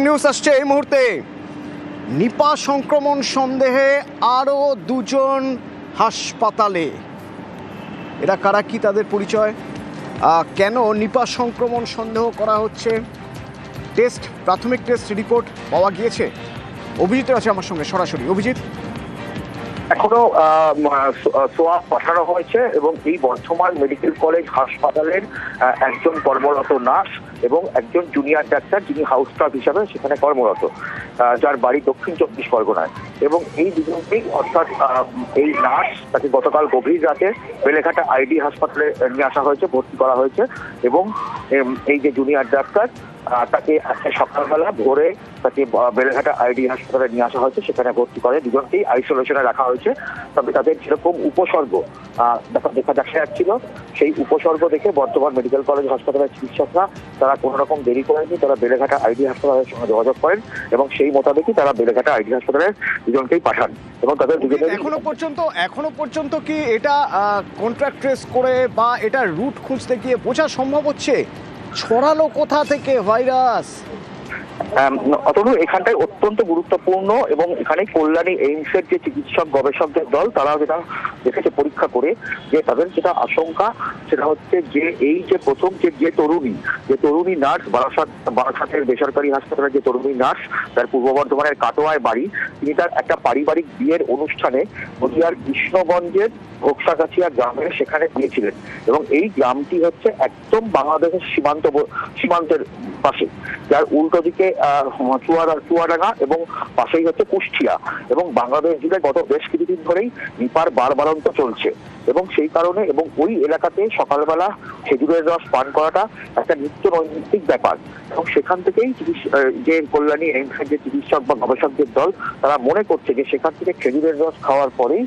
News আসছে এই মুহূর্তে। নিপা সংক্রমণ সন্দেহে আরও দুজন হাসপাতালে। এরা কারা, কি তাদের পরিচয়, কেন নিপা সংক্রমণ সন্দেহ করা হচ্ছে? প্রাথমিক টেস্ট রিপোর্ট পাওয়া গিয়েছে। অভিজিৎ আছে আমার সঙ্গে সরাসরি। অভিজিৎ, এখনো সোয়াব পাঠানো হয়েছে এবং এই বর্ধমান মেডিকেল কলেজ হাসপাতালের একজন কর্মরত নার্স এবং একজন জুনিয়র ডাক্তার যিনি হাউস স্টাফ হিসাবে সেখানে কর্মরত, যার বাড়ি দক্ষিণ 24 পরগনায়। এবং এই দুজনকেই, অর্থাৎ এই নার্স তাকে গতকাল গভীর রাতে বেলেঘাটা আইডি হাসপাতালে নিয়ে আসা হয়েছে, ভর্তি করা হয়েছে। এবং এই যে জুনিয়র ডাক্তার তাকে আজকে সকালবেলা ভোরে তাকে বেলেঘাটা আইডি হাসপাতালে নিয়ে আসা হয়েছে, সেখানে ভর্তি করে দুজনকেই আইসোলেশনে রাখা হয়েছে। তবে তাদের যেরকম উপসর্গ দেখা যাচ্ছিল, সেই উপসর্গ দেখে বর্ধমান মেডিকেল কলেজ হাসপাতালের চিকিৎসকরা তারা কোনো রকম দেরি করেনি, তারা বেলেঘাটা আইডি হাসপাতালের সঙ্গে যোগাযোগ করেন এবং সেই মোতাবেকই তারা বেলেঘাটা আইডি হাসপাতালের দুজনকেই পাঠান। এবং তাদের দুজনের এখনো পর্যন্ত কি এটা কন্ট্রাক্ট ট্রেস করে বা এটা রুট খুঁজতে গিয়ে বোঝা সম্ভব হচ্ছে ছড়ালো কোথা থেকে ভাইরাস? অতনু, এখানটায় অত্যন্ত গুরুত্বপূর্ণ এবং এখানে কল্যাণী এইমসের যে চিকিৎসক গবেষকদের দল তারা যেটা দেখেছে পরীক্ষা করে, যে তাদের যেটা আশঙ্কা সেটা হচ্ছে যে এই যে প্রথম যে তরুণী নার্স, বারাসাতের বেসরকারি হাসপাতালের যে তরুণী নার্স, তার পূর্ব বর্ধমানের কাটোয়ায় বাড়ি, তিনি তার একটা পারিবারিক বিয়ের অনুষ্ঠানে নদিয়ার কৃষ্ণগঞ্জের ঘোকসাগাছিয়া গ্রামে সেখানে গিয়েছিলেন। এবং এই গ্রামটি হচ্ছে একদম বাংলাদেশের সীমান্তের পাশে, যার উল্টো দিকে চুয়াডাঙ্গা এবং পাশেই হচ্ছে কুষ্টিয়া। এবং বাংলাদেশ জুড়ে গত বেশ কিছুদিন ধরেই নিপার বাড়বাড়ন্ত চলছে এবং সেই কারণে এবং ওই এলাকাতে সকালবেলা খেজুরের রস পান করাটা একটা নিত্য নৈমিত্তিক ব্যাপার। এবং সেখান থেকেই যে কল্যাণী এইমসের যে চিকিৎসক বা গবেষকদের দল তারা মনে করছে যে সেখান থেকে খেজুরের রস খাওয়ার পরেই